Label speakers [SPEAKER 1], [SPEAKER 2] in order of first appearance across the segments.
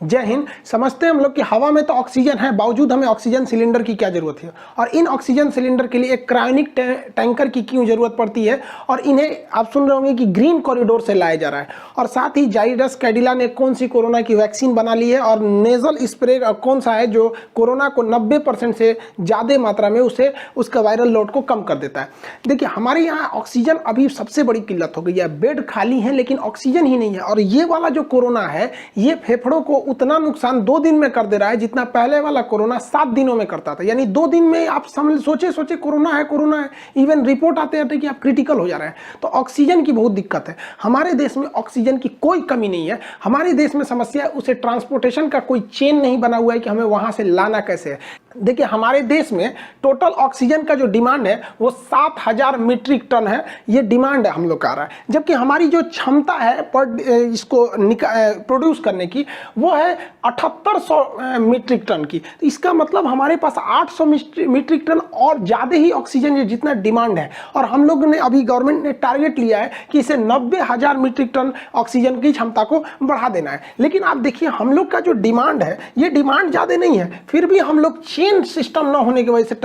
[SPEAKER 1] जय हिंद। समझते हैं हम लोग कि हवा में तो ऑक्सीजन है, बावजूद हमें ऑक्सीजन सिलेंडर की क्या जरूरत है, और इन ऑक्सीजन सिलेंडर के लिए एक क्रायोनिक टैंकर की क्यों जरूरत पड़ती है, और इन्हें आप सुन रहे होंगे कि ग्रीन कॉरिडोर से लाया जा रहा है। और साथ ही जाइडस कैडिला ने कौन सी कोरोना की वैक्सीन बना ली है, और नेजल स्प्रे कौन सा है जो कोरोना को 90% से ज़्यादा मात्रा में उसका वायरल लोड को कम कर देता है। देखिए, हमारे यहाँ ऑक्सीजन अभी सबसे बड़ी किल्लत हो गई है। बेड खाली है लेकिन ऑक्सीजन ही नहीं है। और ये वाला जो कोरोना है ये फेफड़ों को उतना नुकसान 2 दिन में कर दे रहा है जितना पहले वाला कोरोना 7 दिनों में करता था। यानी 2 दिन में आप समझ सोचे कोरोना है, इवन रिपोर्ट आते हैं कि आप क्रिटिकल हो जा रहे हैं। तो ऑक्सीजन की बहुत दिक्कत है। हमारे देश में ऑक्सीजन की कोई कमी नहीं है। हमारे देश में समस्या है उसे ट्रांसपोर्टेशन का कोई चेन नहीं बना हुआ है कि हमें वहां से लाना कैसे है। देखिए, हमारे देश में टोटल ऑक्सीजन का जो डिमांड है वो 7000 मीट्रिक टन है। ये डिमांड है हम लोग का आ रहा है, जबकि हमारी जो क्षमता है पर इसको प्रोड्यूस करने की वो है 7800 मीट्रिक टन की। तो इसका मतलब हमारे पास 800 मीट्रिक टन और ज़्यादा ही ऑक्सीजन है जितना डिमांड है। और हम लोग ने अभी गवर्नमेंट ने टारगेट लिया है कि इसे 90,000 मीट्रिक टन ऑक्सीजन की क्षमता को बढ़ा देना है। लेकिन आप देखिए, हम लोग का जो डिमांड है ये डिमांड ज़्यादा नहीं है, फिर भी हम लोग चेन सिस्टम ना होने की वजह से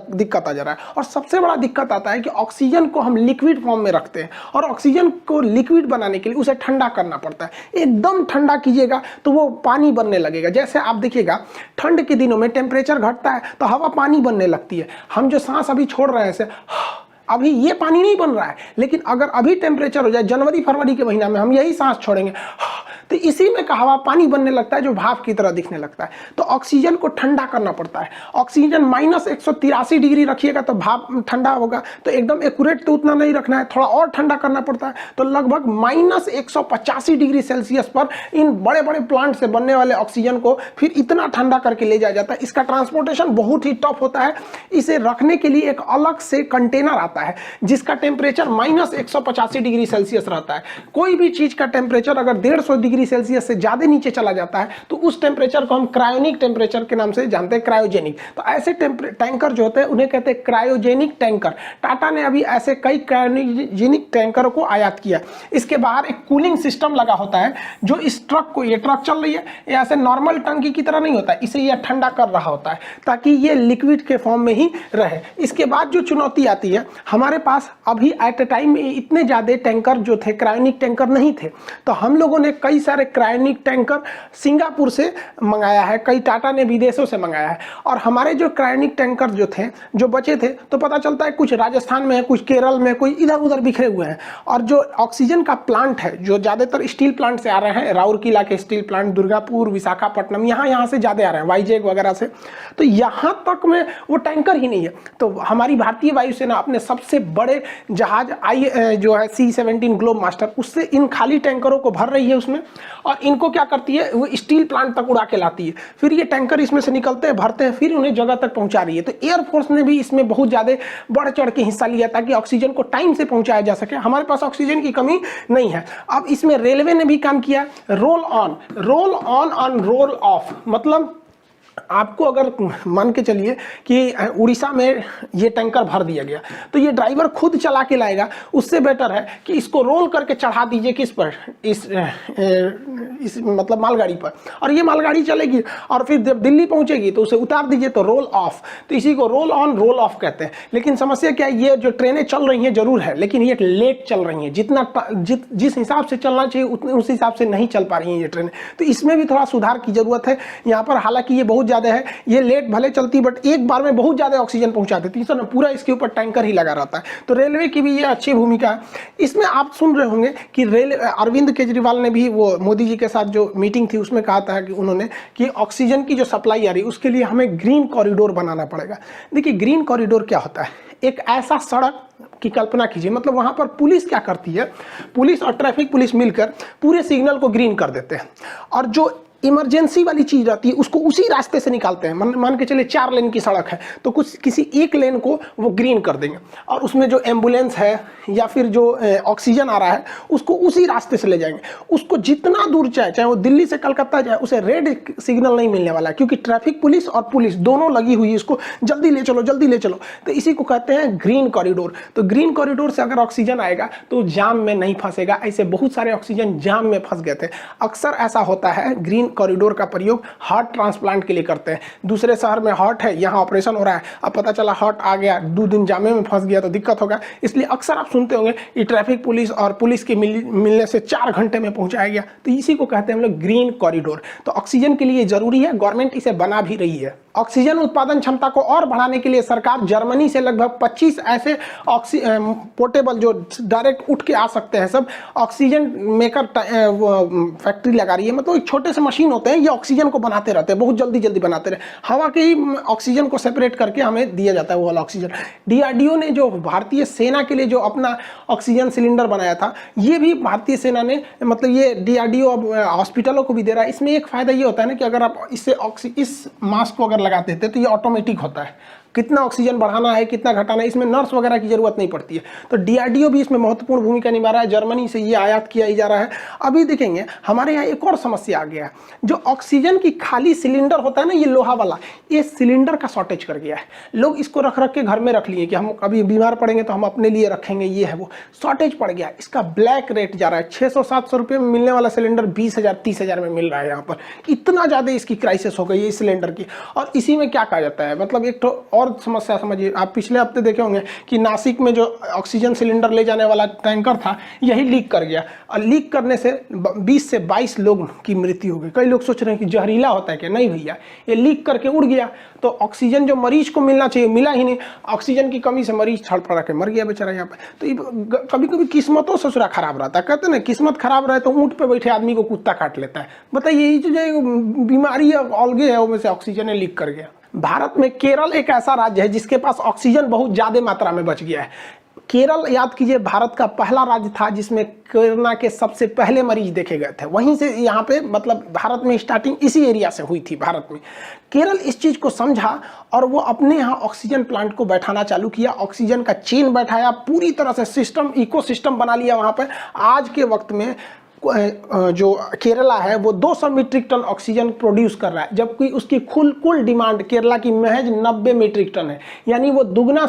[SPEAKER 1] दिक्कत आ जा रहा है। और सबसे बड़ा दिक्कत आता है कि ऑक्सीजन को हम लिक्विड फॉर्म में रखते हैं, और ऑक्सीजन को लिक्विड बनाने के लिए उसे ठंडा करना पड़ता है। एकदम ठंडा कीजिएगा तो वो पानी बनने लगेगा। जैसे आप देखिएगा, ठंड के दिनों में टेम्परेचर घटता है तो हवा पानी बनने लगती है। हम जो सांस अभी छोड़ रहे हैं अभी ये पानी नहीं बन रहा है, लेकिन अगर अभी टेम्परेचर हो जाए जनवरी फरवरी के महीना में हम यही सांस छोड़ेंगे तो इसी में का हवा पानी बनने लगता है जो भाप की तरह दिखने लगता है। तो ऑक्सीजन को ठंडा करना पड़ता है। ऑक्सीजन -183 डिग्री रखिएगा तो भाप ठंडा होगा। तो एकदम एक्यूरेट तो उतना नहीं रखना है, थोड़ा और ठंडा करना पड़ता है। तो लगभग -185 डिग्री सेल्सियस पर इन बड़े बड़े प्लांट से बनने वाले ऑक्सीजन को फिर इतना ठंडा करके ले जाया जाता है। इसका ट्रांसपोर्टेशन बहुत ही टफ होता है। इसे रखने के लिए एक अलग से कंटेनर आता है जिसका टेम्परेचर -185 डिग्री सेल्सियस रहता है। कोई भी चीज का टेम्परेचर अगर 150 डिग्री सेल्सियस से ज्यादा नीचे चला जाता है तो उस टेम्परेचर को हम क्रायोनिक टेम्परेचर के नाम से जानते हैं, क्रायोजेनिक। तो ऐसे टैंकर जो होते हैं उन्हें कहते हैं क्रायोजेनिक टैंकर। टाटा ने अभी ऐसे कई क्रायोजेनिक टैंकर को आयात किया। इसके बाहर एक कूलिंग सिस्टम लगा होता है जो इस ट्रक को, ये ट्रक चल रही है, ये ऐसे नॉर्मल टंकी की तरह नहीं होता है, इसे यह ठंडा कर रहा होता है ताकि ये लिक्विड के फॉर्म में ही रहे। इसके बाद जो चुनौती आती है, हमारे पास अभी एट ए टाइम में इतने ज्यादा टैंकर जो थे क्रायोनिक टैंकर नहीं थे। तो हम लोगों ने कई सारे क्रायोनिक टैंकर सिंगापुर से मंगाया है, कई टाटा ने विदेशों से मंगाया है। और हमारे जो क्रायोनिक टैंकर जो थे, जो बचे थे, तो पता चलता है कुछ राजस्थान में है, कुछ केरल में, कोई इधर उधर बिखरे हुए हैं। और जो ऑक्सीजन का प्लांट है, जो ज्यादातर स्टील प्लांट से आ रहे हैं, राउरकेला के स्टील प्लांट, दुर्गापुर, विशाखापट्टनम, यहाँ से ज्यादा आ रहे हैं, वाईजेग वगैरह से, तो यहाँ तक में वो टैंकर ही नहीं है। तो हमारी भारतीय वायुसेना अपने सबसे बड़े जहाज जो है C-17 ग्लोब मास्टर, उससे इन खाली टैंकरों को भर रही है उसमें, और इनको क्या करती है, वो स्टील प्लांट तक उड़ा के लाती है। फिर ये टैंकर इसमें से निकलते हैं, भरते हैं, फिर उन्हें जगह तक पहुंचा रही है। तो एयरफोर्स ने भी इसमें बहुत ज्यादा बढ़ चढ़ के हिस्सा लिया ताकि ऑक्सीजन को टाइम से पहुंचाया जा सके। हमारे पास ऑक्सीजन की कमी नहीं है। अब इसमें रेलवे ने भी काम किया। Roll on on roll of, मतलब आपको अगर मान के चलिए कि उड़ीसा में ये टैंकर भर दिया गया तो ये ड्राइवर खुद चला के लाएगा, उससे बेटर है कि इसको रोल करके चढ़ा दीजिए किस पर, इस मतलब मालगाड़ी पर, और ये मालगाड़ी चलेगी और फिर जब दिल्ली पहुंचेगी तो उसे उतार दीजिए, तो रोल ऑफ। तो इसी को रोल ऑन रोल ऑफ कहते हैं। लेकिन समस्या क्या है, ये जो ट्रेनें चल रही हैं जरूर है, लेकिन ये लेट चल रही हैं। जितना जिस हिसाब से चलना चाहिए उतने उस हिसाब से नहीं चल पा रही हैं ये ट्रेनें। तो इसमें भी थोड़ा सुधार की जरूरत है यहाँ पर। हालांकि ये बहुत ज्यादा है, ये लेट भले चलती बट एक बार में बहुत ज्यादा ऑक्सीजन पहुंचा देती है, तो ना पूरा इसके ऊपर टैंकर ही लगा रहता है। तो रेलवे की भी ये अच्छी भूमिका है इसमें। आप सुन रहे होंगे कि अरविंद केजरीवाल ने भी वो मोदी जी के साथ जो मीटिंग थी उसमें कहा था कि उन्होंने कि ऑक्सीजन की जो सप्लाई आ रही है उसके लिए हमें ग्रीन कॉरिडोर बनाना पड़ेगा। देखिए, ग्रीन कॉरिडोर क्या होता है, एक ऐसा सड़क की कल्पना कीजिए, मतलब वहां पर पुलिस क्या करती है, पुलिस और ट्रैफिक पुलिस मिलकर पूरे सिग्नल को ग्रीन कर देते हैं, और जो इमरजेंसी वाली चीज रहती है उसको उसी रास्ते से निकालते हैं। मान के चलिए 4 लेन की सड़क है तो कुछ किसी एक लेन को वो ग्रीन कर देंगे, और उसमें जो एम्बुलेंस है या फिर जो ऑक्सीजन आ रहा है उसको उसी रास्ते से ले जाएंगे। उसको जितना दूर चाहे वो दिल्ली से कलकत्ता जाए, उसे रेड सिग्नल नहीं मिलने वाला है, क्योंकि ट्रैफिक पुलिस और पुलिस दोनों लगी हुई है, इसको जल्दी ले चलो जल्दी ले चलो। तो इसी को कहते हैं ग्रीन कॉरिडोर। तो ग्रीन कॉरिडोर से अगर ऑक्सीजन आएगा तो जाम में नहीं फंसेगा। ऐसे बहुत सारे ऑक्सीजन जाम में फंस गए थे। अक्सर ऐसा होता है ग्रीन कॉरिडोर का प्रयोग हार्ट ट्रांसप्लांट के लिए करते हैं। दूसरे शहर में हार्ट है, यहाँ ऑपरेशन हो रहा है, अब पता चला हार्ट आ गया, 2 दिन जामे में फंस गया तो दिक्कत होगा। इसलिए अक्सर आप सुनते होंगे कि ट्रैफिक पुलिस और पुलिस के मिलने से 4 घंटे में पहुंचाया गया। तो इसी को कहते हैं हम लोग ग्रीन कॉरिडोर। तो ऑक्सीजन के लिए जरूरी है, गवर्नमेंट इसे बना भी रही है। ऑक्सीजन उत्पादन क्षमता को और बढ़ाने के लिए सरकार जर्मनी से लगभग 25 ऐसे पोर्टेबल जो डायरेक्ट उठ के आ सकते हैं सब ऑक्सीजन मेकर फैक्ट्री लगा रही है। मतलब एक छोटे से मशीन होते हैं, ये ऑक्सीजन को बनाते रहते हैं, बहुत जल्दी जल्दी बनाते रहे, हवा के ही ऑक्सीजन को सेपरेट करके हमें दिया जाता है वो वाला ऑक्सीजन। डीआरडीओ ने जो भारतीय सेना के लिए जो अपना ऑक्सीजन सिलेंडर बनाया था, ये भी भारतीय सेना ने, मतलब ये डीआरडीओ अब हॉस्पिटलों को भी दे रहा है। इसमें एक फायदा ये होता है ना कि अगर आप इस मास्क को अगर लगाते थे तो ये ऑटोमेटिक होता है, कितना ऑक्सीजन बढ़ाना है कितना घटाना है, इसमें नर्स वगैरह की जरूरत नहीं पड़ती है। तो डीआरडीओ भी इसमें महत्वपूर्ण भूमिका निभा रहा है, जर्मनी से ये आयात किया ही जा रहा है। अभी देखेंगे हमारे यहाँ एक और समस्या आ गया है, जो ऑक्सीजन की खाली सिलेंडर होता है ना, ये लोहा वाला, ये सिलेंडर का शॉर्टेज कर गया है। लोग इसको रख रख के घर में रख लिए कि हम कभी बीमार पड़ेंगे तो हम अपने लिए रखेंगे, ये है वो, शॉर्टेज पड़ गया। इसका ब्लैक रेट जा रहा है, 600-700 रुपये में मिलने वाला सिलेंडर 20,000-30,000 में मिल रहा है। यहाँ पर इतना ज़्यादा इसकी क्राइसिस हो गई है इस सिलेंडर की। और इसी में क्या कहा जाता है, मतलब एक तो और समस्या समझिए, आप पिछले हफ्ते देखे होंगे कि नासिक में जो ऑक्सीजन सिलेंडर ले जाने वाला टैंकर था, यही लीक कर गया, और लीक करने से 20 से 22 लोग की मृत्यु हो गई। कई लोग सोच रहे हैं कि जहरीला होता है क्या, नहीं भैया, ये लीक करके उड़ गया। तो ऑक्सीजन जो मरीज को मिलना चाहिए मिला ही नहीं, ऑक्सीजन की कमी से मरीज छड़फड़ा के मर गया बेचारा यहाँ पे। तो कभी कभी किस्मतों ससुरा खराब रहता है, कहते हैं ना किस्मत खराब रहे तो ऊँट पे बैठे आदमी को कुत्ता काट लेता है। बताइए, ये जो बीमारी है अलगे है, वो में से ऑक्सीजन लीक कर गया। भारत में केरल एक ऐसा राज्य है जिसके पास ऑक्सीजन बहुत ज्यादा मात्रा में बच गया है। केरल, याद कीजिए, भारत का पहला राज्य था जिसमें कोरोना के सबसे पहले मरीज देखे गए थे। वहीं से यहाँ पे, मतलब भारत में स्टार्टिंग इसी एरिया से हुई थी भारत में। केरल इस चीज को समझा और वो अपने यहाँ ऑक्सीजन प्लांट को बैठाना चालू किया, ऑक्सीजन का चेन बैठाया, पूरी तरह से सिस्टम, इकोसिस्टम बना लिया वहाँ पर। आज के वक्त में जो केरला है वो 200 मीट्रिक टन ऑक्सीजन प्रोड्यूस कर रहा है, जबकि उसकी कुल डिमांड केरला की महज 90 मीट्रिक टन है। यानी वो दुगना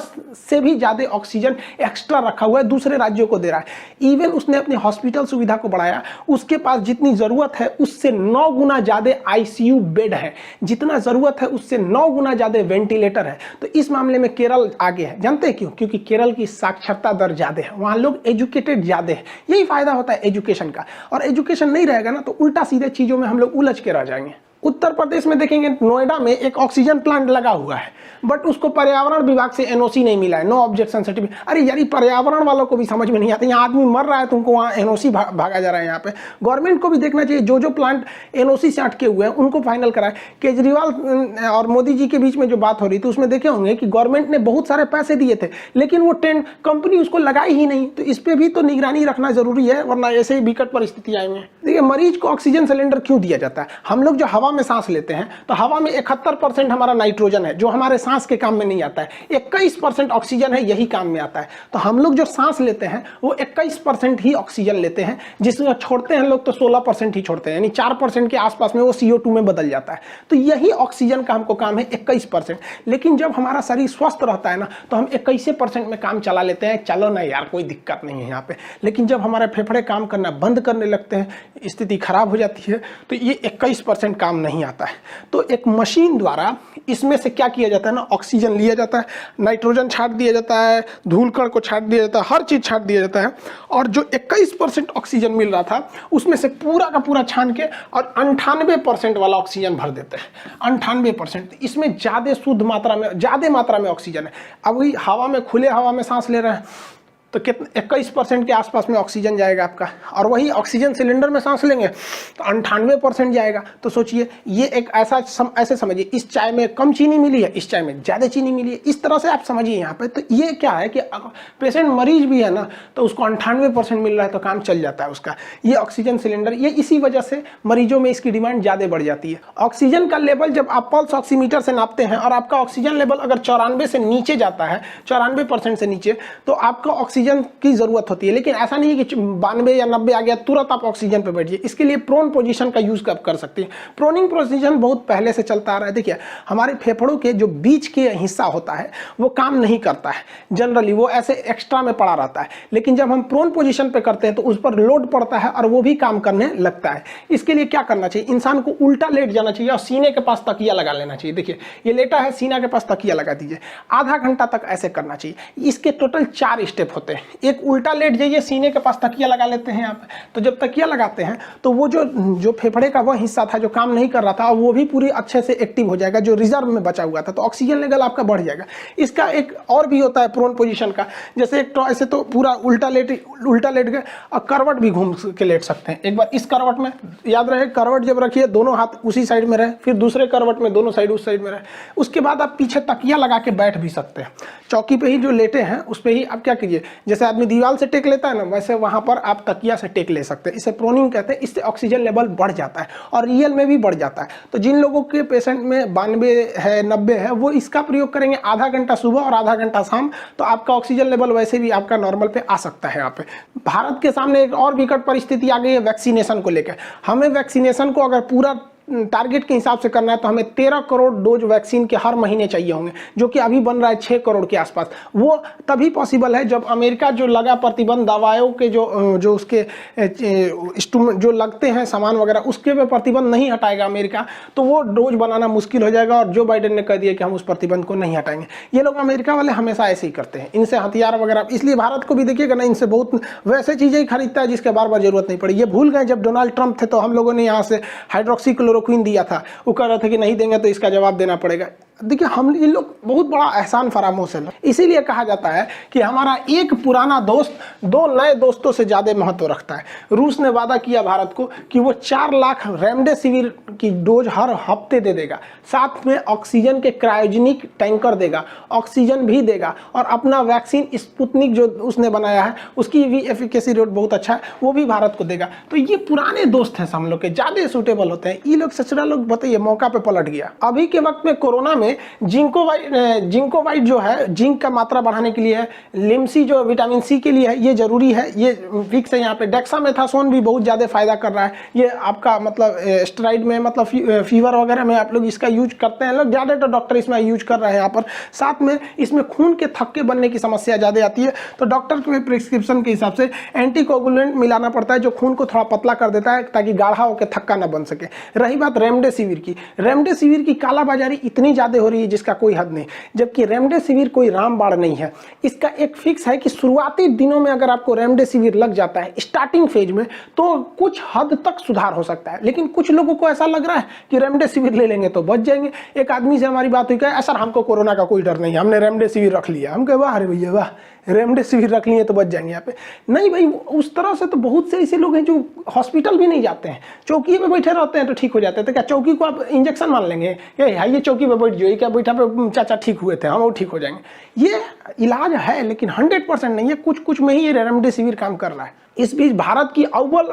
[SPEAKER 1] से भी ज़्यादा ऑक्सीजन एक्स्ट्रा रखा हुआ है, दूसरे राज्यों को दे रहा है। इवन उसने अपने हॉस्पिटल सुविधा को बढ़ाया, उसके पास जितनी ज़रूरत है उससे 9 गुना ज़्यादा आईसीयू बेड है, जितना ज़रूरत है उससे 9 गुना ज़्यादा वेंटिलेटर है। तो इस मामले में केरल आगे है। जानते हैं क्यों? क्योंकि केरल की साक्षरता दर ज़्यादा है, वहाँ लोग एजुकेटेड ज़्यादा है। यही फायदा होता है एजुकेशन का। और एजुकेशन नहीं रहेगा ना तो उल्टा सीधे चीजों में हम लोग उलझ के रह जाएंगे। उत्तर प्रदेश में देखेंगे, नोएडा में एक ऑक्सीजन प्लांट लगा हुआ है, बट उसको पर्यावरण विभाग से एनओसी नहीं मिला है, नो ऑब्जेक्शन सर्टिफिकेट। अरे यार, पर्यावरण वालों को भी समझ में नहीं आता, यहाँ आदमी मर रहा है तुमको वहाँ एनओसी भागा जा रहा है। यहाँ पे गवर्नमेंट को भी देखना चाहिए, जो जो प्लांट एनओसी से अटके हुए हैं उनको फाइनल कराए। केजरीवाल और मोदी जी के बीच में जो बात हो रही थी उसमें देखे होंगे कि गवर्नमेंट ने बहुत सारे पैसे दिए थे, लेकिन वो कंपनी उसको लगाई ही नहीं। तो इस पर भी तो निगरानी रखना जरूरी है, वरना ऐसे ही विकट परिस्थिति आएंगे। देखिए, मरीज को ऑक्सीजन सिलेंडर क्यों दिया जाता है? हम लोग जो हवा में सांस लेते हैं तो हवा में 71% हमारा नाइट्रोजन है, जो हमारे सांस के काम में नहीं आता है। 21% ऑक्सीजन है, यही काम में आता है। तो हम लोग जो सांस लेते हैं वो 21% ही ऑक्सीजन लेते हैं, जिसमें छोड़ते हैं लोग तो 16% ही छोड़ते हैं, यानी 4% के आसपास में वो CO2 में बदल जाता है। तो यही ऑक्सीजन का हमको काम है 21%। लेकिन जब हमारा शरीर स्वस्थ रहता है ना तो हम 21% में काम चला लेते हैं, चलो ना यार कोई दिक्कत नहीं है यहाँ पे। लेकिन जब हमारे फेफड़े काम करना बंद करने लगते हैं, स्थिति खराब हो जाती है, तो ये 21% काम नहीं आता है। तो एक मशीन द्वारा इसमें से क्या किया जाता है ना, ऑक्सीजन लिया जाता है, नाइट्रोजन छाट दिया जाता है, धूल कण को छाट दिया जाता है, हर चीज छाट दिया जाता है। और जो 21% ऑक्सीजन मिल रहा था उसमें से पूरा का पूरा छान के और 98% वाला ऑक्सीजन भर देते हैं। 98%, इसमें ज्यादा शुद्ध मात्रा में, ज्यादा मात्रा में ऑक्सीजन है। अब वही हवा में, खुले हवा में सांस ले रहे हैं तो कितना, 21% के आसपास में ऑक्सीजन जाएगा आपका, और वही ऑक्सीजन सिलेंडर में सांस लेंगे तो 98% जाएगा। तो सोचिए, ये एक ऐसे समझिए, इस चाय में कम चीनी मिली है, इस चाय में ज़्यादा चीनी मिली है, इस तरह से आप समझिए यहाँ पे। तो ये क्या है कि पेशेंट मरीज भी है ना तो उसको 98% मिल रहा है तो काम चल जाता है उसका। ये ऑक्सीजन सिलेंडर, ये इसी वजह से मरीजों में इसकी डिमांड ज़्यादा बढ़ जाती है। ऑक्सीजन का लेवल जब आप पल्स ऑक्सीमीटर से नापते हैं और आपका ऑक्सीजन लेवल अगर 94 से नीचे जाता है, 94% से नीचे, तो आपका ऑक्सीजन ऑक्सीजन की जरूरत होती है, लेकिन ऐसा नहीं है कि 92 या 90 आ गया तुरंत आप ऑक्सीजन पे बैठिए। इसके लिए प्रोन पोजीशन का यूज कर सकते हैं। प्रोनिंग पोजीशन बहुत पहले से चलता आ रहा है। देखिए हमारे फेफड़ों के जो बीच के हिस्सा होता है वो काम नहीं करता है जनरली, वो ऐसे एक्स्ट्रा में पड़ा रहता है, लेकिन जब हम प्रोन पोजीशन पे करते हैं तो उस पर लोड पड़ता है और वो भी काम करने लगता है। इसके लिए क्या करना चाहिए, इंसान को उल्टा लेट जाना चाहिए और सीने के पास तकिया लगा लेना चाहिए। देखिए ये लेटा है, सीना के पास तकिया लगा दीजिए, आधा घंटा तक ऐसे करना चाहिए। इसके टोटल 4 स्टेप होते हैं। एक उल्टा लेट जाइए, सीने के पास तकिया लगा लेते हैं आप, तो जब तकिया लगाते हैं तो वो जो फेफड़े का वह हिस्सा था जो काम नहीं कर रहा था वो भी पूरी अच्छे से एक्टिव हो जाएगा, जो रिजर्व में बचा हुआ था, तो ऑक्सीजन लेवल आपका बढ़ जाएगा। इसका एक और भी होता है प्रोन पोजीशन का, जैसे एक तो ऐसे तो पूरा उल्टा लेट गए और करवट भी घूम के लेट सकते हैं। एक बार इस करवट में, याद रहे करवट जब रखिए दोनों हाथ उसी साइड में रहे, फिर दूसरे करवट में दोनों साइड उस साइड में रहे। उसके बाद आप पीछे तकिया लगा के बैठ भी सकते हैं। चौकी पे ही जो लेटे हैं उस पे ही आप क्या कीजिए, जैसे आदमी दीवार से टेक लेता है ना, वैसे वहां पर आप तकिया से टेक ले सकते हैं। इसे प्रोनिंग कहते हैं। इससे ऑक्सीजन लेवल बढ़ जाता है और रियल में भी बढ़ जाता है। तो जिन लोगों के पेशेंट में 92 है 90 है वो इसका प्रयोग करेंगे आधा घंटा सुबह और आधा घंटा शाम, तो आपका ऑक्सीजन लेवल वैसे भी आपका नॉर्मल पे आ सकता है। यहाँ पे भारत के सामने एक और विकट परिस्थिति आ गई है वैक्सीनेशन को लेकर। हमें वैक्सीनेशन को अगर पूरा टारगेट के हिसाब से करना है तो हमें 13 करोड़ डोज वैक्सीन के हर महीने चाहिए होंगे, जो कि अभी बन रहा है 6 करोड़ के आसपास। वो तभी पॉसिबल है जब अमेरिका जो लगा प्रतिबंध दवाओं के जो उसके जो लगते हैं सामान वगैरह उसके पे प्रतिबंध नहीं हटाएगा अमेरिका, तो वो डोज बनाना मुश्किल हो जाएगा। और जो बाइडेन ने कह दिया कि हम उस प्रतिबंध को नहीं हटाएंगे। ये लोग अमेरिका वाले हमेशा ऐसे ही करते हैं, इनसे हथियार वगैरह, इसलिए भारत को भी देखिएगा ना, इनसे बहुत वैसे चीज़ें ही खरीदता है जिसके बार बार जरूरत नहीं पड़ी। ये भूल गए जब डोनाल्ड ट्रंप थे तो हम लोगों ने यहाँ से हाइड्रोक्सीक्लोरोक्विन दिया था, वो कह रहे थे कि नहीं देंगे तो इसका जवाब देना पड़ेगा। देखिए हम ये लोग बहुत बड़ा एहसान फरामोश है। इसीलिए कहा जाता है कि हमारा एक पुराना दोस्त 2 नए दोस्तों से ज्यादा महत्व रखता है। रूस ने वादा किया भारत को कि वो 4 लाख रेमडेसिविर की डोज हर हफ्ते दे देगा, साथ में ऑक्सीजन के क्रायोजेनिक टैंकर देगा, ऑक्सीजन भी देगा, और अपना वैक्सीन स्पुतनिक जो उसने बनाया है उसकी भी एफिकेसी रेट बहुत अच्छा है, वो भी भारत को देगा। तो ये पुराने दोस्त हैं हम लोग के, ज्यादा सूटेबल होते हैं। ये लोग सचरा लोग बताइए मौका पे पलट गया। अभी के वक्त में कोरोना में जिंकोवाइट जो है जिंक का मात्रा बढ़ाने के लिए है, लिम्सी जो विटामिन सी के लिए है, ये जरूरी है, ये फिक्स है। यहाँ पे डेक्सामेथासोन भी बहुत ज्यादा फायदा कर रहा है। ये आपका मतलब स्टेरॉइड में, मतलब फीवर वगैरह में आप लोग इसका यूज करते हैं, लोग ज्यादा तो डॉक्टर इसमें यूज कर रहे हैं यहाँ पर। साथ में इसमें खून के थक्के बनने की समस्या ज्यादा आती है, तो डॉक्टर के प्रिस्क्रिप्शन के हिसाब से एंटीकोगुलेंट मिलाना पड़ता है जो खून को थोड़ा पतला कर देता है ताकि गाढ़ा होकर थक्का ना बन सके। रही बात रेमडेसिविर की कालाबाजारी इतनी ज्यादा हो रही है जिसका कोई हद नहीं, जबकि रेमडेसिविर कोई रामबाण नहीं है। इसका एक फिक्स है कि शुरुआती दिनों में अगर आपको रेमडेसिविर लग जाता है स्टार्टिंग फेज में तो कुछ हद तक सुधार हो सकता है, लेकिन कुछ लोगों को ऐसा लग रहा है कि रेमडेसिविर ले लेंगे तो बच जाएंगे। एक आदमी से हमारी बात हुई, कहा सर हमको कोरोना का कोई डर नहीं है, हमने रेमडेसिविर रख लिया। हम कहे वाह अरे भैया वाह, रेमडेसिविर रख लिए तो बच जाएंगे। यहाँ पे नहीं भाई, उस तरह से तो बहुत से ऐसे लोग हैं जो हॉस्पिटल भी नहीं जाते हैं, चौकी पे बैठे रहते हैं तो ठीक हो जाते हैं। तो क्या चौकी को आप इंजेक्शन मान लेंगे, ये चौकी पे बैठ जाइए, क्या बैठा पे चाचा ठीक हुए थे, हम वो ठीक हो जाएंगे? ये इलाज है लेकिन 100% नहीं है, कुछ में ही ये रेमडेसिविर काम कर रहा है। इस बीच भारत की अव्वल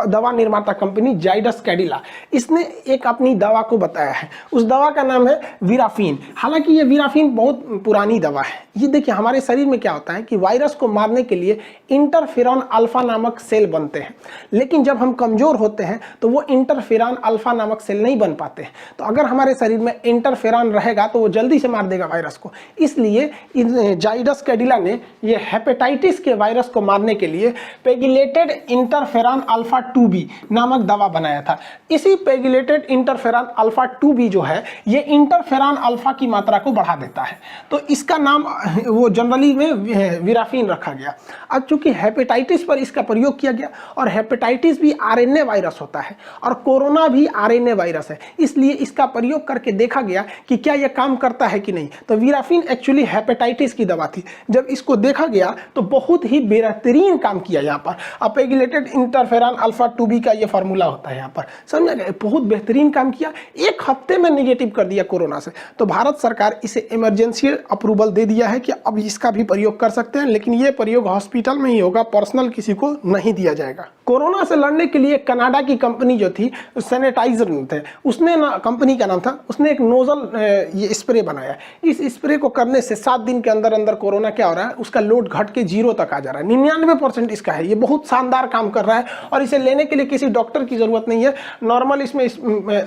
[SPEAKER 1] दवा निर्माता कंपनी जाइडस कैडिला, इसने एक अपनी दवा को बताया है। उस दवा का नाम है वीराफिन। हालांकि ये वीराफिन बहुत पुरानी दवा है। ये देखिए हमारे शरीर में क्या होता है कि वायरस को मारने के लिए इंटरफेरॉन अल्फा नामक सेल बनते हैं, लेकिन जब हम कमजोर होते हैं तो वो इंटरफेरॉन अल्फा नामक सेल नहीं बन पाते हैं। तो अगर हमारे शरीर में इंटरफेरॉन रहेगा तो वो जल्दी से मार देगा वायरस को। इसलिए जाइडस कैडिला ने ये हेपेटाइटिस के वायरस को मारने के लिए पेगिलेटेड इंटरफेरॉन अल्फा 2b नामक दवा बनाया था। इसी पेगिलेटेड इंटरफेरॉन अल्फा 2b जो है ये इंटरफेरॉन अल्फा की मात्रा को बढ़ा देता है, तो इसका नाम वो जनरली में वीराफिन रखा गया। अब चूंकि हेपेटाइटिस पर इसका प्रयोग किया गया और हेपेटाइटिस भी आरएनए वायरस होता है और कोरोना भी आरएनए वायरस है, इसलिए इसका प्रयोग करके देखा गया कि क्या यह काम करता है कि नहीं। तो वीराफिन एक्चुअली हेपेटाइटिस की दवा थी। जब इसको देखा गया तो बहुत ही बेहतरीन काम किया यहाँ पर। पर। अपैगिलेटेड इंटरफेरॉन अल्फा 2b का ये फार्मूला होता है यहाँ पर, समझ गए। बहुत बेहतरीन काम किया, 1 हफ्ते में निगेटिव कर दिया कोरोना से। तो भारत सरकार इसे इमरजेंसी अप्रूवल दे दिया है कि अब इसका भी प्रयोग कर सकते हैं, लेकिन ये प्रयोग हॉस्पिटल में ही होगा, पर्सनल किसी को नहीं दिया जाएगा। कोरोना से लड़ने के लिए कनाडा की कंपनी जो थी, सैनिटाइजर थे, उसने ना, कंपनी का नाम था, उसने एक नोजल ये स्प्रे बनाया। इस स्प्रे को करने से 7 दिन के अंदर अंदर कोरोना क्या हो रहा है, उसका लोड घट के 0 तक आ जा रहा है। 99% इसका है। ये बहुत शानदार काम कर रहा है और इसे लेने के लिए किसी डॉक्टर की जरूरत नहीं है। नॉर्मल इसमें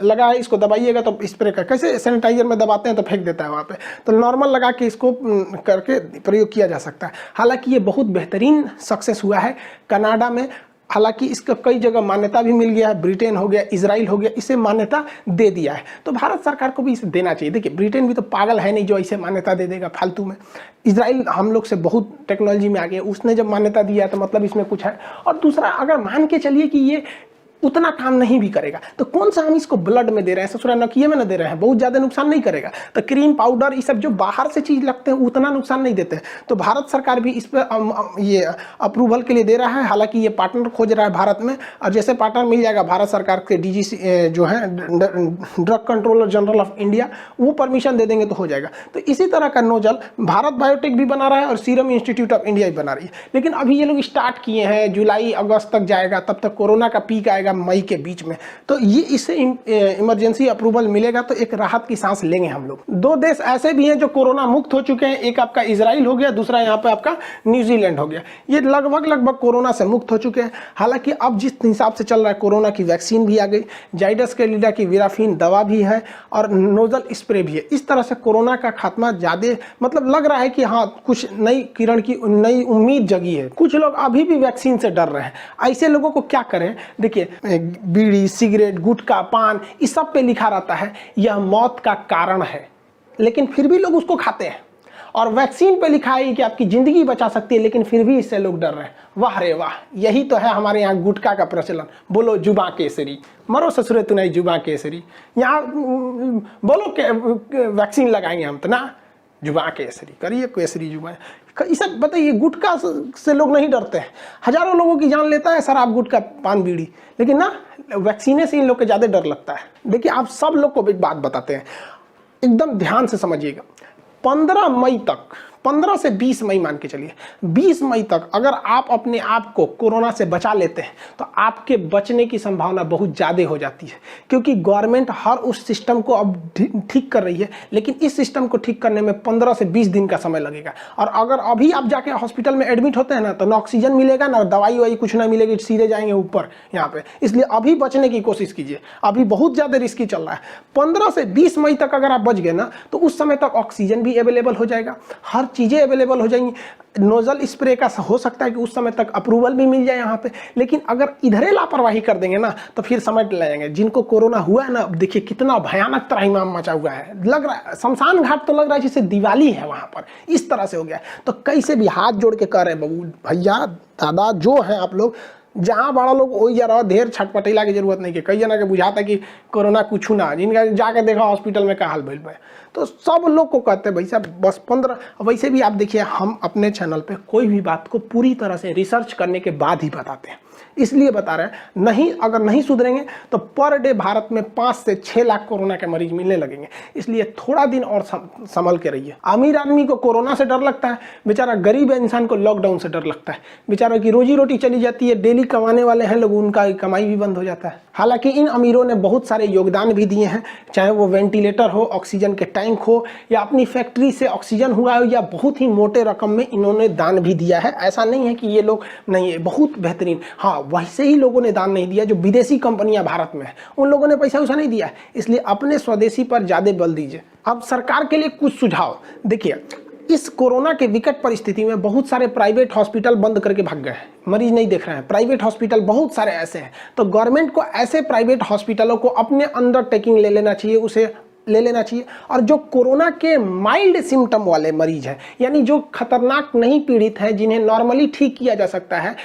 [SPEAKER 1] लगा है, इसको दबाइएगा तो स्प्रे का, कैसे सैनिटाइजर में दबाते हैं तो फेंक देता है वहाँ पे, तो नॉर्मल लगा के इसको करके प्रयोग किया जा सकता है। हालांकि ये बहुत बेहतरीन सक्सेस हुआ है कनाडा में। हालांकि इसका कई जगह मान्यता भी मिल गया है, ब्रिटेन हो गया, इजराइल हो गया, इसे मान्यता दे दिया है। तो भारत सरकार को भी इसे देना चाहिए। देखिए ब्रिटेन भी तो पागल है नहीं जो इसे मान्यता दे देगा फालतू में। इजराइल हम लोग से बहुत टेक्नोलॉजी में आ गया, उसने जब मान्यता दिया तो मतलब इसमें कुछ है। और दूसरा, अगर मान के चलिए कि ये उतना काम नहीं भी करेगा तो कौन सा हम इसको ब्लड में दे रहे हैं, ससुरा नकिये में ना दे रहे हैं, बहुत ज़्यादा नुकसान नहीं करेगा। तो क्रीम पाउडर ये सब जो बाहर से चीज़ लगते हैं उतना नुकसान नहीं देते हैं। तो भारत सरकार भी इस पर ये अप्रूवल के लिए दे रहा है। हालांकि ये पार्टनर खोज रहा है भारत में, और जैसे पार्टनर मिल जाएगा भारत सरकार के DGC जो है, drug controller general of India, वो परमिशन दे देंगे तो हो जाएगा। तो इसी तरह का नोजल भारत बायोटेक भी बना रहा है और सीरम इंस्टीट्यूट ऑफ इंडिया भी बना रही है। लेकिन अभी ये लोग स्टार्ट किए हैं, जुलाई अगस्त तक जाएगा, तब तक कोरोना का पीक आएगा मई के बीच में। तो ये इससे इमरजेंसी अप्रूवल मिलेगा तो एक राहत की सांस लेंगे हम लोग। 2 देश ऐसे भी हैं जो कोरोना मुक्त हो चुके हैं, एक आपका इजराइल हो गया, दूसरा यहाँ पे आपका न्यूजीलैंड हो गया। ये लगभग कोरोना से मुक्त हो चुके हैं। हालांकि अब जिस हिसाब से चल रहा है, कोरोना की वैक्सीन भी आ गई, जाइडस कैडिला की विराफिन दवा भी है और नोजल स्प्रे भी है। इस तरह से कोरोना का खात्मा ज्यादा मतलब लग रहा है कि हाँ, कुछ नई किरण की नई उम्मीद जगी है। कुछ लोग अभी भी वैक्सीन से डर रहे हैं। ऐसे लोगों को क्या करें, देखिए बीड़ी, सिगरेट, गुटखा, पान, इस सब पे लिखा रहता है यह मौत का कारण है, लेकिन फिर भी लोग उसको खाते हैं। और वैक्सीन पे लिखा है कि आपकी जिंदगी बचा सकती है, लेकिन फिर भी इससे लोग डर रहे हैं। वाह रे वाह, यही तो है हमारे यहाँ गुटखा का प्रचलन। बोलो जुबा केसरी, मरो ससुरे तू नहीं जुबा केसरी। यहाँ बोलो के वैक्सीन लगाएंगे हम तो ना, जुबा केसरी करिए, केसरी जुबा। ये सब बताइए, गुटखा से लोग नहीं डरते हैं। हजारों लोगों की जान लेता है शराब, गुटखा, पान, बीड़ी, लेकिन ना वैक्सीने से इन लोग को ज़्यादा डर लगता है। देखिए आप सब लोग को एक बात बताते हैं, एकदम ध्यान से समझिएगा। 15 मई तक, 15 से 20 मई मान के चलिए, 20 मई तक अगर आप अपने आप को कोरोना से बचा लेते हैं तो आपके बचने की संभावना बहुत ज़्यादा हो जाती है, क्योंकि गवर्नमेंट हर उस सिस्टम को अब ठीक कर रही है। लेकिन इस सिस्टम को ठीक करने में 15 से 20 दिन का समय लगेगा। और अगर अभी आप जाके हॉस्पिटल में एडमिट होते हैं ना, तो ना ऑक्सीजन मिलेगा, ना दवाई वाई कुछ ना मिलेगी, सीधे जाएंगे ऊपर यहाँ पे। इसलिए अभी बचने की कोशिश कीजिए, अभी बहुत ज़्यादा रिस्की चल रहा है। 15 से 20 मई तक अगर आप बच गए ना, तो उस समय तक ऑक्सीजन भी अवेलेबल हो जाएगा, हर चीज़ें अवेलेबल हो जाएंगी। नोजल स्प्रे का हो सकता है कि उस समय तक अप्रूवल भी मिल जाए यहाँ पे। लेकिन अगर इधरे लापरवाही कर देंगे ना, तो फिर समझ लेंगे जिनको कोरोना हुआ है ना, देखिए कितना भयानक त्राहिमाम मचा हुआ है। लग रहा है शमशान घाट तो लग रहा है जैसे दिवाली है वहाँ पर, इस तरह से हो गया। तो कैसे भी हाथ जोड़ के कह रहे हैं बबू भैया दादा जो है आप लोग, जहाँ बड़ा लोग वही जा रहा, ढेर छटपटेला की जरूरत नहीं है। कई जना के बुझाता है कि कोरोना कुछ ना, जिनका जाके देखा हॉस्पिटल में का हाल भइल बा। तो सब लोग को कहते हैं भाई साहब बस 15। वैसे भी आप देखिए, हम अपने चैनल पे कोई भी बात को पूरी तरह से रिसर्च करने के बाद ही बताते हैं, इसलिए बता रहे हैं। नहीं, अगर नहीं सुधरेंगे तो पर डे भारत में 5 से 6 लाख कोरोना के मरीज मिलने लगेंगे। इसलिए थोड़ा दिन और संभल के रहिए। अमीर आदमी को कोरोना से डर लगता है, बेचारा गरीब इंसान को लॉकडाउन से डर लगता है। बेचारा की रोजी रोटी चली जाती है, डेली कमाने वाले हैं लोग, उनका कमाई भी बंद हो जाता है। हालांकि इन अमीरों ने बहुत सारे योगदान भी दिए हैं, चाहे वो वेंटिलेटर हो, ऑक्सीजन के टैंक हो, या अपनी फैक्ट्री से ऑक्सीजन हुआ हो, या बहुत ही मोटे रकम में इन्होंने दान भी दिया है। ऐसा नहीं है कि ये लोग नहीं है, बहुत बेहतरीन। हाँ, वैसे ही लोगों ने दान नहीं दिया जो विदेशी कंपनियां भारत में है, उन लोगों ने पैसा वैसा नहीं दिया है। इसलिए अपने स्वदेशी पर ज़्यादा बल दीजिए। अब सरकार के लिए कुछ सुझाव देखिए। इस कोरोना के विकट परिस्थिति में बहुत सारे प्राइवेट हॉस्पिटल बंद करके भाग गए हैं, मरीज नहीं देख रहे हैं। प्राइवेट हॉस्पिटल बहुत सारे ऐसे हैं, तो गवर्नमेंट को ऐसे प्राइवेट हॉस्पिटलों को अपने अंडरटेकिंग ले लेना चाहिए, उसे ले लेना चाहिए। और जो कोरोना के माइल्ड सिम्टम वाले मरीज हैं, यानी जो खतरनाक नहीं पीड़ित हैं, जिन्हें नॉर्मली ठीक किया जा सकता है,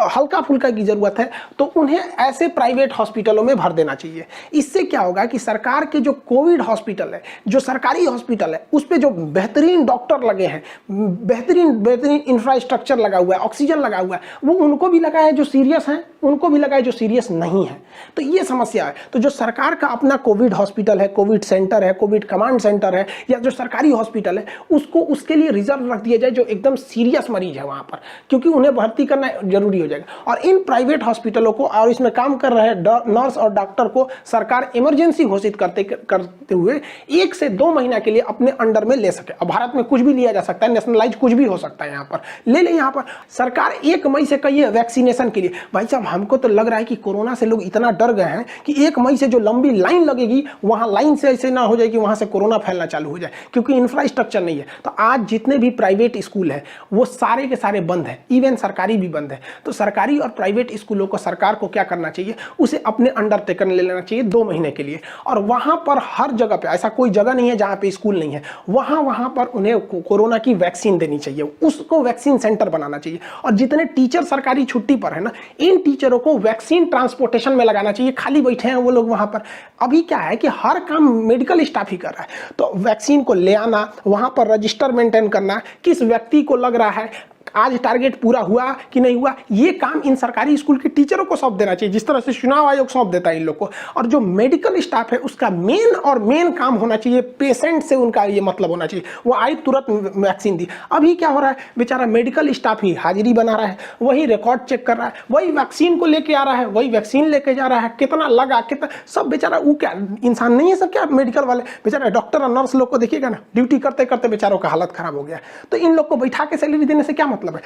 [SPEAKER 1] हल्का फुल्का की ज़रूरत है, तो उन्हें ऐसे प्राइवेट हॉस्पिटलों में भर देना चाहिए। इससे क्या होगा कि सरकार के जो कोविड हॉस्पिटल है, जो सरकारी हॉस्पिटल है, उस पर जो बेहतरीन डॉक्टर लगे हैं, बेहतरीन इंफ्रास्ट्रक्चर लगा हुआ है, ऑक्सीजन लगा हुआ है, वो उनको भी लगा है जो सीरियस हैं, उनको भी लगा है जो सीरियस नहीं है। तो ये समस्या है। तो जो सरकार का अपना कोविड हॉस्पिटल है, कोविड सेंटर है, कोविड कमांड सेंटर है, या जो सरकारी हॉस्पिटल है, उसको उसके लिए रिजर्व रख दिया जाए जो एकदम सीरियस मरीज है वहां पर, क्योंकि उन्हें भर्ती करना जरूरी हो जाएगा। और इन प्राइवेट हॉस्पिटलों को और इसमें काम कर रहे नर्स और डॉक्टर को सरकार इमरजेंसी घोषित करते हुए 1 से 2 महीना के लिए अपने अंडर में ले सके। अब भारत में कुछ भी लिया जा सकता है, नेशनलाइज कुछ भी हो सकता है, यहाँ पर ले ले। यहाँ पर सरकार 1 मई से कही है वैक्सीनेशन के लिए। भाई साहब, हमको तो लग रहा है कि कोरोना से लोग इतना डर गए हैं कि 1 मई से जो लंबी लाइन लगेगी, वहां लाइन से ऐसे ना हो जाए कि वहां से कोरोना फैलना चालू हो जाए, क्योंकि इंफ्रास्ट्रक्चर नहीं है। तो आज जितने भी प्राइवेट स्कूल है वो सारे के सारे बंद है, इवन सरकारी भी बंद है। तो सरकारी और प्राइवेट स्कूलों को सरकार को क्या करना चाहिए, उसे अपने अंडर टेकन ले लेना चाहिए 2 महीने के लिए। और वहां पर हर जगह पे, ऐसा कोई जगह नहीं है जहां पे स्कूल नहीं है, वहां पर उन्हें कोरोना की वैक्सीन देनी चाहिए, उसको वैक्सीन सेंटर बनाना चाहिए। और जितने टीचर सरकारी छुट्टी पर है ना, इन टीचरों को वैक्सीन ट्रांसपोर्टेशन में लगाना चाहिए। खाली बैठे हैं वो लोग वहां पर। अभी क्या है कि हर काम मेडिकल स्टाफ ही कर रहा है, तो वैक्सीन को ले आना, वहां पर रजिस्टर मेंटेन करना, किस व्यक्ति को लग रहा है, आज टारगेट पूरा हुआ कि नहीं हुआ, ये काम इन सरकारी स्कूल के टीचरों को सौंप देना चाहिए, जिस तरह से चुनाव आयोग सौंप देता है इन लोग को। और जो मेडिकल स्टाफ है उसका मेन काम होना चाहिए, पेशेंट से उनका ये मतलब होना चाहिए, वो आई तुरंत वैक्सीन दी। अभी क्या हो रहा है, बेचारा मेडिकल स्टाफ ही हाजिरी बना रहा है, वही रिकॉर्ड चेक कर रहा है, वही वैक्सीन को लेके आ रहा है, वही वैक्सीन लेके जा रहा है, कितना लगा, कितना सब। बेचारा वो क्या इंसान नहीं है सब, क्या मेडिकल वाले बेचारा डॉक्टर और नर्स लोग को देखिएगा ना, ड्यूटी करते करते बेचारों का हालत खराब हो गया। तो इन लोग को बैठा के सैलरी देने से क्या मतलब है।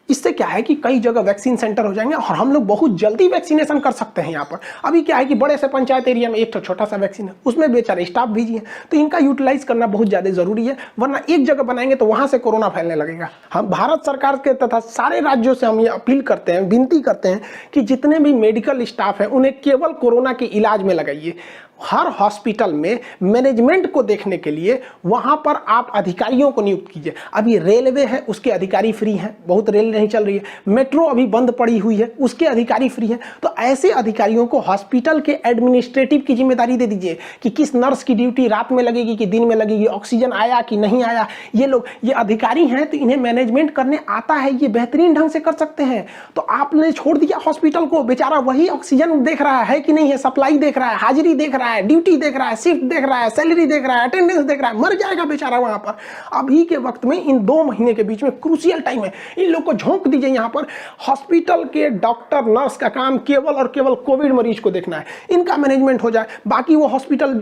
[SPEAKER 1] इससे क्या है कि कई जगह वैक्सीन सेंटर हो जाएंगे और हम लोग बहुत जल्दी वैक्सीनेशन कर सकते हैं यहाँ पर। अभी क्या है कि बड़े से पंचायत एरिया में एक तो छोटा सा वैक्सीन है, उसमें बेचारे स्टाफ भी हैं, तो इनका यूटिलाइज करना बहुत ज़्यादा जरूरी है, वरना एक जगह बनाएंगे तो वहाँ से कोरोना फैलने लगेगा। हम भारत सरकार के तथा सारे राज्यों से हम ये अपील करते हैं, विनती करते हैं कि जितने भी मेडिकल स्टाफ हैं उन्हें केवल कोरोना के इलाज में लगाइए। हर हॉस्पिटल में मैनेजमेंट को देखने के लिए वहां पर आप अधिकारियों को नियुक्त कीजिए। अभी रेलवे है, उसके अधिकारी फ्री हैं, बहुत रेल नहीं चल रही है। मेट्रो अभी बंद पड़ी हुई है, उसके अधिकारी फ्री हैं। तो ऐसे अधिकारियों को हॉस्पिटल के एडमिनिस्ट्रेटिव की जिम्मेदारी दे दीजिए कि किस नर्स की ड्यूटी रात में लगेगी कि दिन में लगेगी, ऑक्सीजन आया कि नहीं आया। ये लोग ये अधिकारी हैं तो इन्हें मैनेजमेंट करने आता है, ये बेहतरीन ढंग से कर सकते हैं। तो आपने छोड़ दिया हॉस्पिटल को, बेचारा वही ऑक्सीजन देख रहा है कि नहीं है, सप्लाई देख रहा है, हाजिरी देख रहा है, ड्यूटी देख रहा है, शिफ्ट देख रहा है, सैलरी देख रहा है, अटेंडेंस देख रहा है, मर जाएगा बेचारा वहां पर। अभी के वक्त में इन 2 महीने के बीच में क्रूशियल टाइम है, इन लोग को झोंक दीजिए यहाँ पर। हॉस्पिटल के डॉक्टर नर्स का काम केवल और केवल कोविड मरीज को देखना है, इनका मैनेजमेंट हो जाए। बाकी वो हॉस्पिटल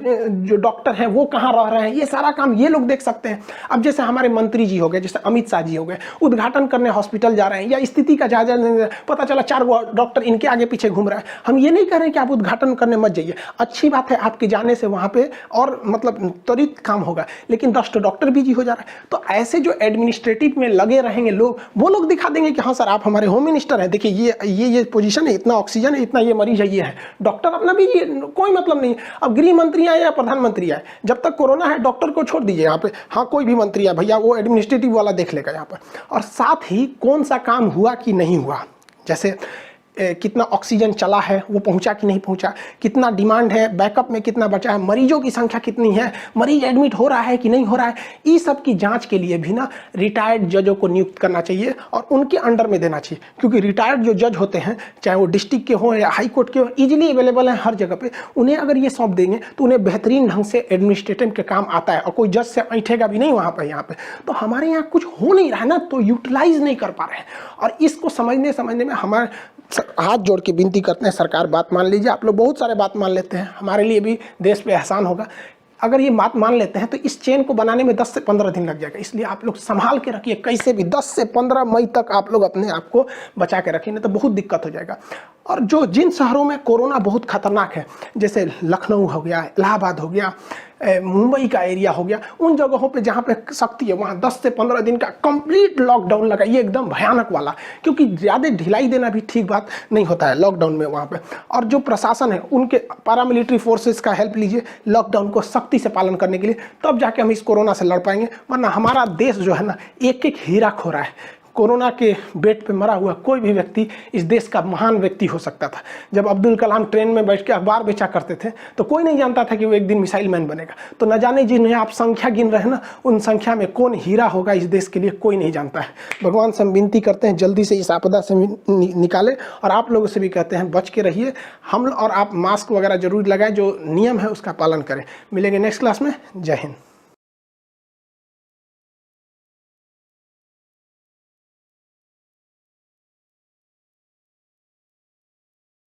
[SPEAKER 1] जो डॉक्टर हैं वो कहाँ रह रहे हैं, ये सारा काम ये लोग देख सकते हैं। अब जैसे हमारे मंत्री जी हो गए, जैसे अमित शाह जी हो गए, उद्घाटन करने हॉस्पिटल जा रहे हैं या स्थिति का जायजा, पता चला 4 डॉक्टर इनके आगे पीछे घूम रहा है। हम ये नहीं कह रहे हैं कि आप उद्घाटन करने मत जाइए, अच्छी बात है, आपके जाने से वहां पे और मतलब त्वरित काम होगा, लेकिन 10 डॉक्टर बिजी हो जा रहा है। तो ऐसे जो एडमिनिस्ट्रेटिव में लगे रहेंगे लोग, वो लोग दिखा देंगे कि हाँ सर आप हमारे होम मिनिस्टर हैं, देखिए ये पोजीशन है, इतना ऑक्सीजन है, इतना ये मरीज है, ये है। डॉक्टर अपना भी कोई मतलब नहीं। अब गृह मंत्री आए या प्रधानमंत्री आए, जब तक कोरोना है डॉक्टर को छोड़ दीजिए यहाँ पे, हाँ कोई भी मंत्री आए भैया, वो एडमिनिस्ट्रेटिव वाला देख लेगा यहाँ पर। और साथ ही कौन सा काम हुआ कि नहीं हुआ, जैसे कितना ऑक्सीजन चला है, वो पहुंचा कि नहीं पहुंचा, कितना डिमांड है, बैकअप में कितना बचा है, मरीजों की संख्या कितनी है, मरीज एडमिट हो रहा है कि नहीं हो रहा है, इस सब की जांच के लिए भी ना रिटायर्ड जजों को नियुक्त करना चाहिए और उनके अंडर में देना चाहिए। क्योंकि रिटायर्ड जो जज होते हैं, चाहे वो डिस्ट्रिक्ट के हों या हाई कोर्ट के हों, ईजिली अवेलेबल हैं हर जगह पे, उन्हें अगर ये सौंप देंगे तो उन्हें बेहतरीन ढंग से एडमिनिस्ट्रेटिव के काम आता है और कोई जज से ऐठेगा भी नहीं वहाँ पर। यहाँ पे तो हमारे यहाँ कुछ हो नहीं रहा है ना, तो यूटिलाइज नहीं कर पा रहे हैं। और इसको समझने में हमारे हाथ जोड़ के विनती करते हैं, सरकार बात मान लीजिए। आप लोग बहुत सारे बात मान लेते हैं, हमारे लिए भी देश पे एहसान होगा अगर ये बात मान लेते हैं। तो इस चेन को बनाने में 10 से 15 दिन लग जाएगा, इसलिए आप लोग संभाल के रखिए, कैसे भी 10 से 15 मई तक आप लोग अपने आप को बचा के रखिए, नहीं तो बहुत दिक्कत हो जाएगा। और जिन शहरों में कोरोना बहुत खतरनाक है, जैसे लखनऊ हो गया, इलाहाबाद हो गया, मुंबई का एरिया हो गया, उन जगहों पे जहाँ पे सख्ती है वहाँ 10 से 15 दिन का कंप्लीट लॉकडाउन लगाइए, एकदम भयानक वाला, क्योंकि ज़्यादा ढिलाई देना भी ठीक बात नहीं होता है लॉकडाउन में वहाँ पे। और जो प्रशासन है उनके पैरामिलिट्री फोर्सेस का हेल्प लीजिए लॉकडाउन को सख्ती से पालन करने के लिए, तब जाके हम इस कोरोना से लड़ पाएंगे। वरना हमारा देश जो है ना एक एक हीरा खो रहा है। कोरोना के बेड पे मरा हुआ कोई भी व्यक्ति इस देश का महान व्यक्ति हो सकता था। जब अब्दुल कलाम ट्रेन में बैठ के अखबार बेचा करते थे तो कोई नहीं जानता था कि वो एक दिन मिसाइल मैन बनेगा। तो न जाने जिन्हें आप संख्या गिन रहे हैं ना, उन संख्या में कौन हीरा होगा इस देश के लिए कोई नहीं जानता है। भगवान से हम विनती करते हैं जल्दी से इस आपदा से निकालें, और आप लोगों से भी कहते हैं बच के रहिए। हम और आप मास्क वगैरह जरूर लगाएं, जो नियम है उसका पालन करें। मिलेंगे नेक्स्ट क्लास में। जय हिंद।